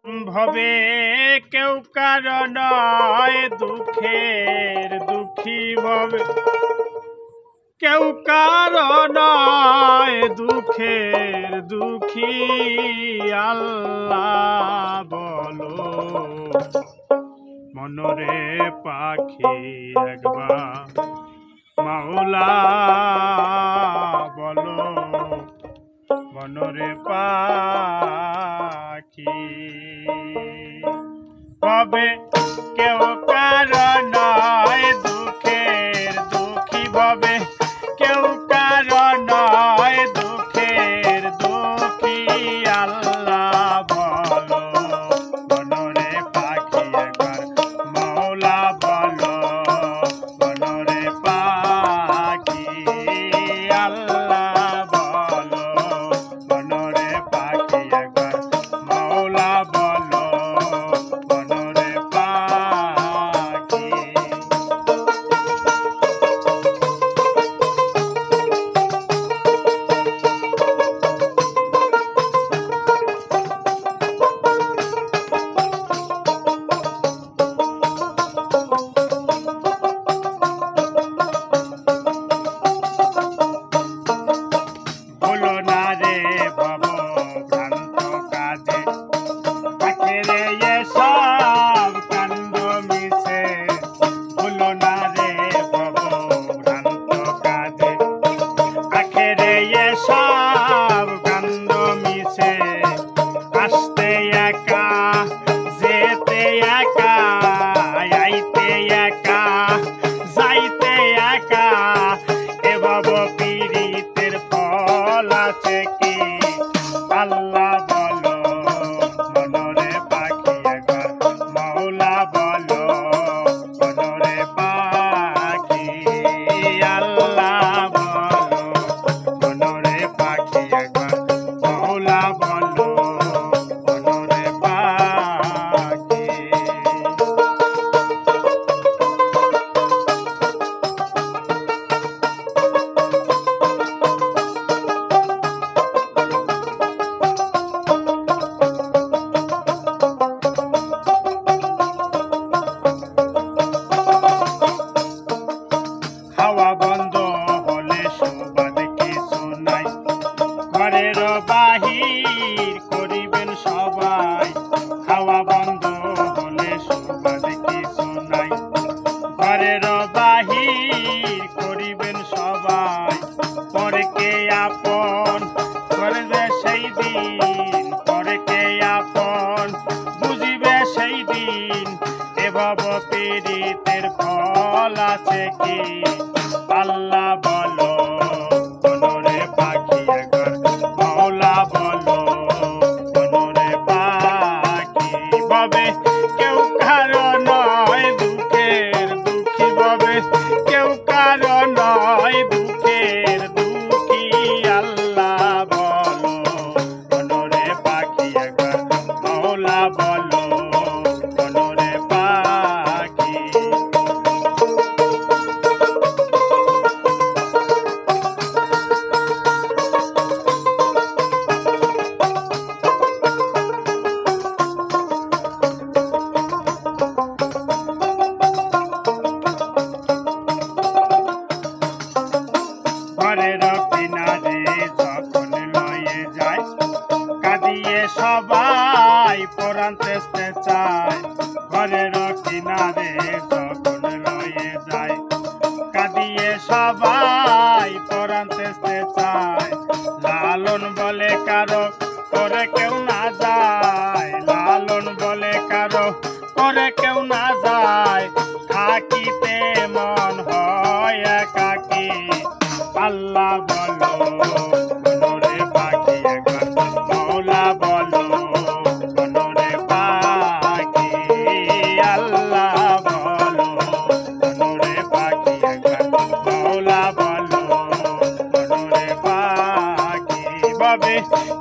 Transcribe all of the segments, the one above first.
ভবে কেউ কারো নয় দুঃখের দুঃখী ভবে কেউ কারো নয় দুঃখের দুঃখী আল্লাহ বলো মনরে পাখি একবার মাওলা বলো মনরে পাখি ভবে কেউ কারো নয় দুঃখের দুঃখী ভবে কেউ কারো নয় দুঃখের দুঃখী আল্লাহ বলো মনরে পাখি একবার মাওলা বলো মনরে পাখি আল্লাহ বলো মনরে পাখি একবার মাওলা বলো মনরে পাখি ভুলো না রে ভব ভ্রান্ত কাজে আখেরে এসব কাণ্ড মিছে ভুলো না রে ভব ভ্রান্ত কাজে আখেরে এসব কাণ্ড মিছে আসতে একা যেতে একা আইতে একা যাইতে একা এভাব পীড়িতের ফল আছে কি আল্লাহ বলো মনরে পাখি একবার মাওলা বলো মনরে পাখি আল্লাহ বলো মনরে পাখি একবার মাওলা বলো মনরে পাখি খাওয়া বন্ধ হলে সুবাদ কিছু নাই ঘরের বাহির করিবেন সবাই খাওয়া বন্ধ হলে সুবাদ কিছু নাই ঘরের বাহির করিবেন সবাই পরকে আপন করবে সেই দিন পরকে আপন বুঝিবে সেই দিন এভাব পীড়িতের ফল আছে কি আল্লাহ বলো মনরে পাখি একবার মাওলা বলো মনরে পাখি ভবে কেউ কারো নয় দুঃখের দুঃখী ভবে কেউ কারো নয় দুঃখের দুঃখী আল্লাহ বলো মনরে পাখি একবার মাওলা বলো মনরে পাখি ঘরের কিনারে যখন লয়ে যায় কাঁদিয়ে সবাই পরাণ তেজতে চায় ঘরের কিনারে যখন লয়ে যায় কাঁদিয়ে সবাই পরাণ তেজতে চায় লালন বলে কারো করে কেউ না যায় লালন বলে কারো করে কেউ না যায় থাকিতে মন হয় একাকী আল্লাহ বলো মনরে পাখি একবার মাওলা বলো মনরে পাখি আল্লাহ বলো মনরে পাখি একবার মাওলা বলো মনরে পাখি ভবে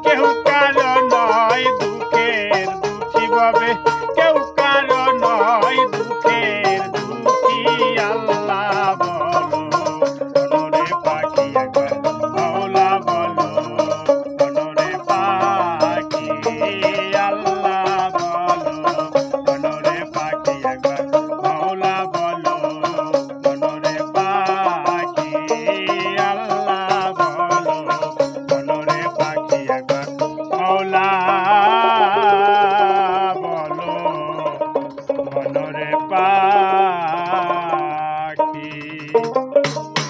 কেউ কারো নয় দুঃখের দুঃখী ভবে কেউ কারো নয় দুঃখের দুঃখী আল্লাহ বলো মনরে পাখি একবার মাওলা বলো মনরে পাখি আল্লাহ বলো। পায়।